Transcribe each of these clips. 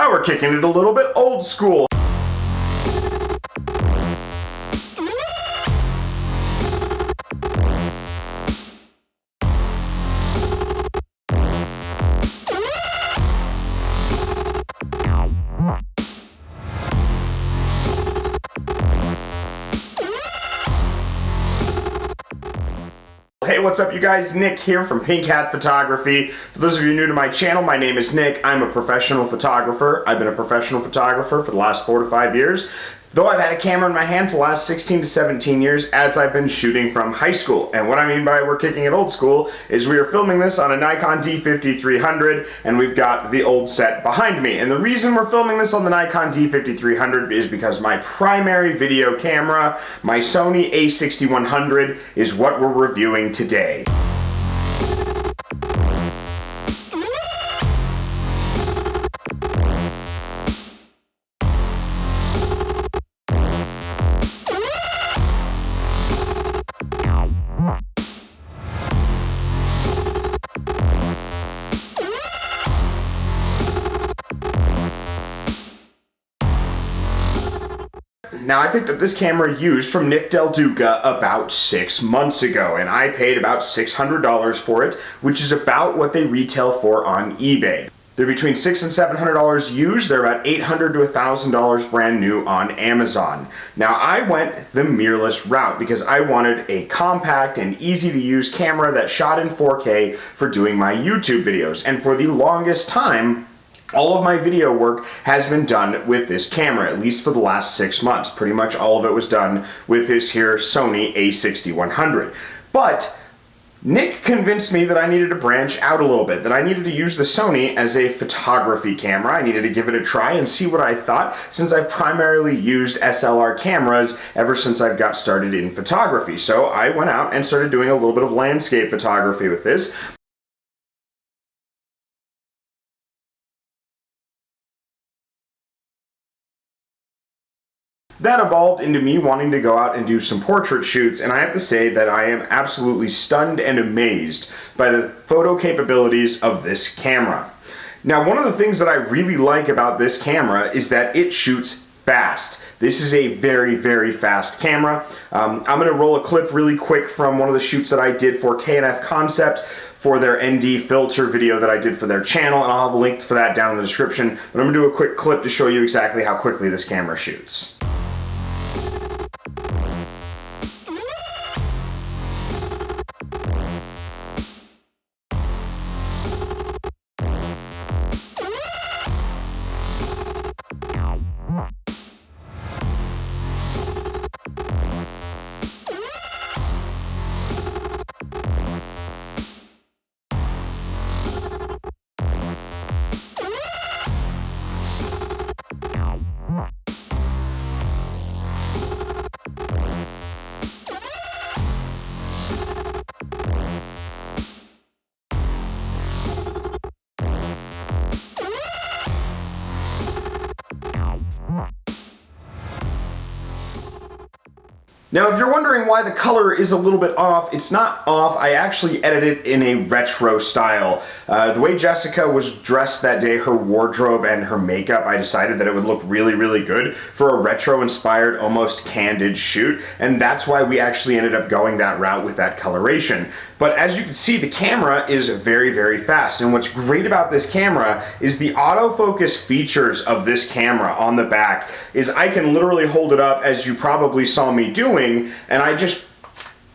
Now we're kicking it a little bit old school. Hey, what's up you guys? Nick here from Pink Hat Photography. For those of you new to my channel, my name is Nick. I'm a professional photographer. I've been a professional photographer for the last 4 to 5 years. Though I've had a camera in my hand for the last 16 to 17 years as I've been shooting from high school. And what I mean by we're kicking it old school is we are filming this on a Nikon D5300 and we've got the old set behind me. And the reason we're filming this on the Nikon D5300 is because my primary video camera, my Sony A6100, is what we're reviewing today. Now, I picked up this camera used from Nick Del Duca about 6 months ago, and I paid about $600 for it, which is about what they retail for on eBay. They're between $600 and $700 used. They're about $800 to $1,000 brand new on Amazon. Now, I went the mirrorless route because I wanted a compact and easy to use camera that shot in 4K for doing my YouTube videos. And for the longest time, all of my video work has been done with this camera, at least for the last 6 months. Pretty much all of it was done with this here Sony A6100. But Nick convinced me that I needed to branch out a little bit, that I needed to use the Sony as a photography camera. I needed to give it a try and see what I thought, since I've primarily used SLR cameras ever since I've got started in photography. So I went out and started doing a little bit of landscape photography with this. That evolved into me wanting to go out and do some portrait shoots, and I have to say that I am absolutely stunned and amazed by the photo capabilities of this camera. Now, one of the things that I really like about this camera is that it shoots fast. This is a very, very fast camera. I'm going to roll a clip really quick from one of the shoots that I did for K&F Concept for their ND filter video that I did for their channel, and I'll have a link for that down in the description. But I'm going to do a quick clip to show you exactly how quickly this camera shoots. Now, if you're wondering why the color is a little bit off, it's not off. I actually edited it in a retro style. The way Jessica was dressed that day, her wardrobe and her makeup, I decided that it would look really, really good for a retro-inspired, almost candid shoot, and that's why we actually ended up going that route with that coloration. But as you can see, the camera is very, very fast, and what's great about this camera is the autofocus features of this camera on the back is I can literally hold it up, as you probably saw me doing, and I just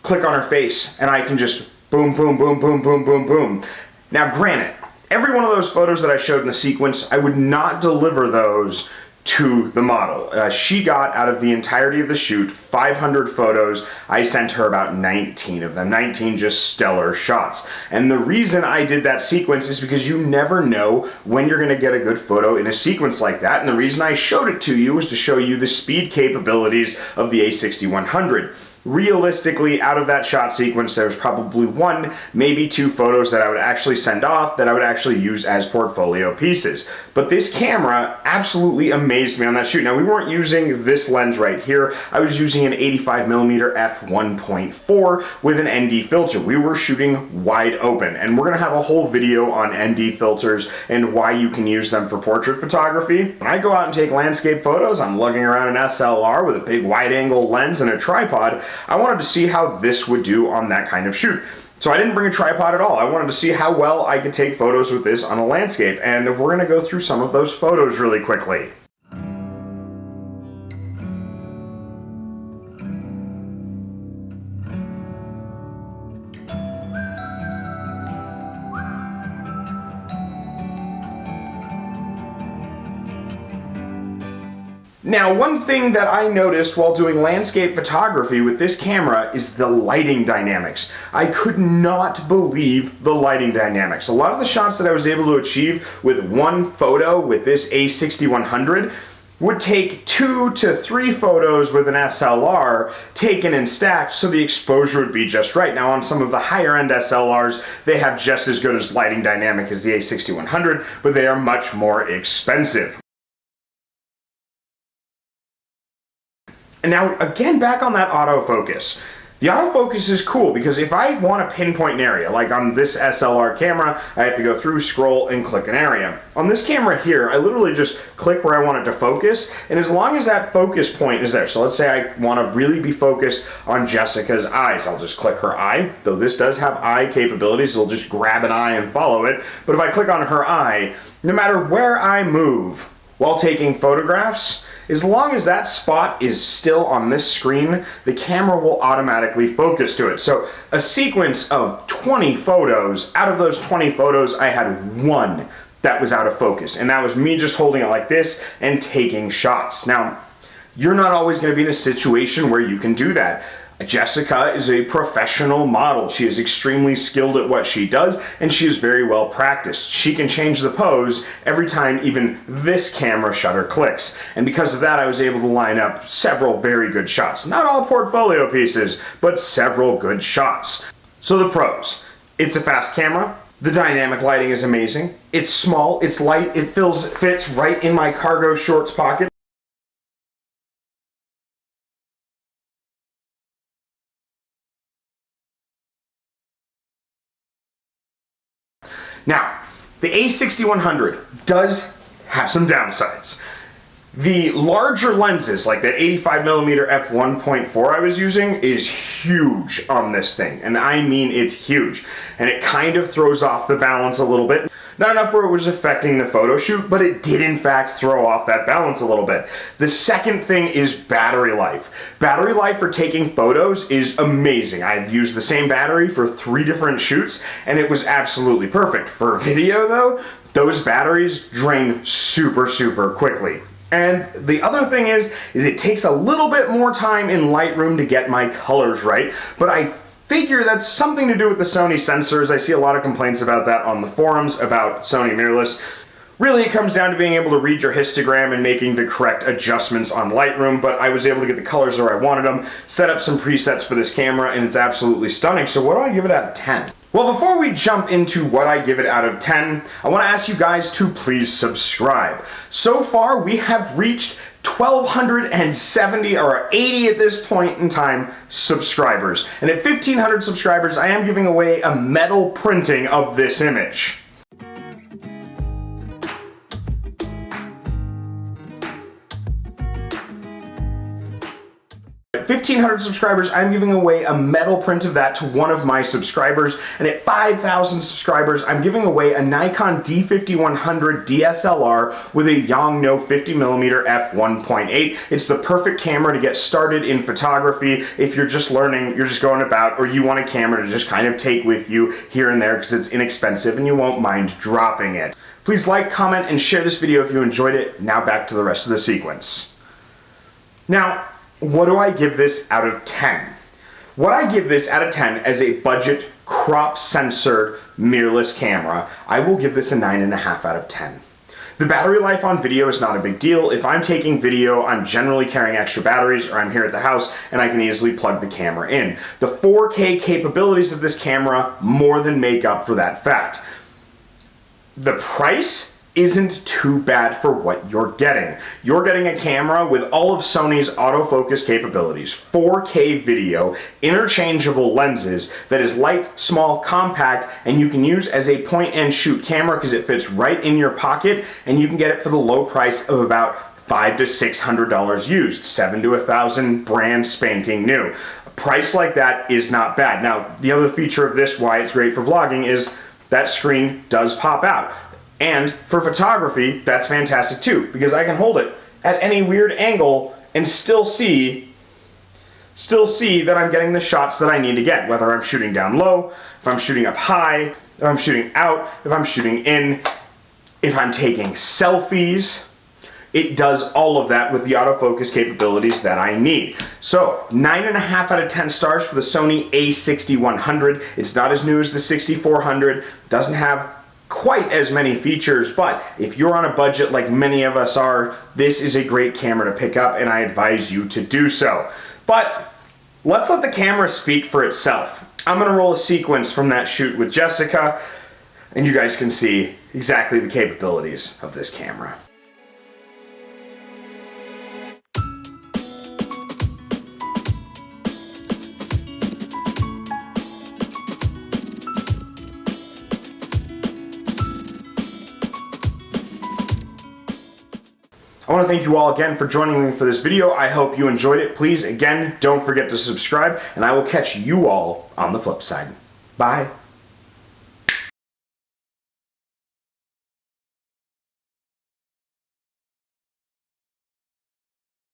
click on her face and I can just boom, boom, boom, boom, boom, boom, boom. Now granted, every one of those photos that I showed in the sequence, I would not deliver those to the model. She got, out of the entirety of the shoot, 500 photos. I sent her about 19 of them, 19 just stellar shots. And the reason I did that sequence is because you never know when you're gonna get a good photo in a sequence like that, and the reason I showed it to you was to show you the speed capabilities of the A6100. realistically, out of that shot sequence, there was probably 1, maybe 2 photos that I would actually send off, that I would actually use as portfolio pieces. But this camera absolutely amazed me on that shoot. Now, we weren't using this lens right here. I was using an 85mm f1.4 with an ND filter. We were shooting wide open, and we're gonna have a whole video on ND filters and why you can use them for portrait photography. When I go out and take landscape photos, I'm lugging around an SLR with a big wide-angle lens and a tripod. I wanted to see how this would do on that kind of shoot. So I didn't bring a tripod at all. I wanted to see how well I could take photos with this on a landscape, and we're gonna go through some of those photos really quickly. Now, one thing that I noticed while doing landscape photography with this camera is the lighting dynamics. I could not believe the lighting dynamics. A lot of the shots that I was able to achieve with one photo with this A6100 would take 2 to 3 photos with an SLR taken and stacked, so the exposure would be just right. Now, on some of the higher end SLRs, they have just as good as lighting dynamic as the A6100, but they are much more expensive. And now, again, back on that autofocus. The autofocus is cool because if I want to pinpoint an area, like on this SLR camera, I have to go through, scroll, and click an area. On this camera here, I literally just click where I want it to focus, and as long as that focus point is there, so let's say I want to really be focused on Jessica's eyes, I'll just click her eye, though this does have eye capabilities, it'll just grab an eye and follow it, but if I click on her eye, no matter where I move while taking photographs, as long as that spot is still on this screen, the camera will automatically focus to it. So a sequence of 20 photos, out of those 20 photos, I had 1 that was out of focus. And that was me just holding it like this and taking shots. Now, you're not always going to be in a situation where you can do that. Jessica is a professional model. She is extremely skilled at what she does, and she is very well practiced. She can change the pose every time even this camera shutter clicks. And because of that, I was able to line up several very good shots. Not all portfolio pieces, but several good shots. So the pros. It's a fast camera. The dynamic lighting is amazing. It's small, it's light, it fits right in my cargo shorts pocket. Now, the A6100 does have some downsides. The larger lenses, like that 85mm f1.4 I was using, is huge on this thing, and I mean it's huge. And it kind of throws off the balance a little bit. Not enough where it was affecting the photo shoot, but it did in fact throw off that balance a little bit. The second thing is battery life. Battery life for taking photos is amazing. I've used the same battery for 3 different shoots, and it was absolutely perfect. For video though, those batteries drain super quickly. And the other thing is it takes a little bit more time in Lightroom to get my colors right, but I figure that's something to do with the Sony sensors. I see a lot of complaints about that on the forums about Sony Mirrorless. Really, it comes down to being able to read your histogram and making the correct adjustments on Lightroom, but I was able to get the colors where I wanted them, set up some presets for this camera, and it's absolutely stunning. So what do I give it out of 10? Well, before we jump into what I give it out of 10, I want to ask you guys to please subscribe. So far, we have reached 1,270 or 80 at this point in time subscribers. And at 1,500 subscribers, I am giving away a metal printing of this image. At 1,500 subscribers, I'm giving away a metal print of that to one of my subscribers, and at 5,000 subscribers, I'm giving away a Nikon D5100 DSLR with a Yongnuo 50mm f1.8. It's the perfect camera to get started in photography if you're just learning, you're just going about, or you want a camera to just kind of take with you here and there because it's inexpensive and you won't mind dropping it. Please like, comment, and share this video if you enjoyed it. Now back to the rest of the sequence. Now, what do I give this out of 10? What I give this out of 10 as a budget crop censored mirrorless camera, I will give this a 9.5 out of 10. The battery life on video is not a big deal. If I'm taking video, I'm generally carrying extra batteries, or I'm here at the house and I can easily plug the camera in. The 4K capabilities of this camera more than make up for that fact. The price isn't too bad for what you're getting. You're getting a camera with all of Sony's autofocus capabilities, 4K video, interchangeable lenses that is light, small, compact, and you can use as a point and shoot camera because it fits right in your pocket, and you can get it for the low price of about $500 to $600 used, $700 to $1,000 brand spanking new. A price like that is not bad. Now, the other feature of this, why it's great for vlogging, is that screen does pop out. And for photography, that's fantastic too, because I can hold it at any weird angle and still see that I'm getting the shots that I need to get, whether I'm shooting down low, if I'm shooting up high, if I'm shooting out, if I'm shooting in, if I'm taking selfies. It does all of that with the autofocus capabilities that I need. So, 9.5 out of 10 stars for the Sony A6100. It's not as new as the 6400, doesn't have quite as many features, but if you're on a budget like many of us are, this is a great camera to pick up, and I advise you to do so. But let's let the camera speak for itself. I'm gonna roll a sequence from that shoot with Jessica, and you guys can see exactly the capabilities of this camera. I want to thank you all again for joining me for this video. I hope you enjoyed it. Please, again, don't forget to subscribe, and I will catch you all on the flip side. Bye.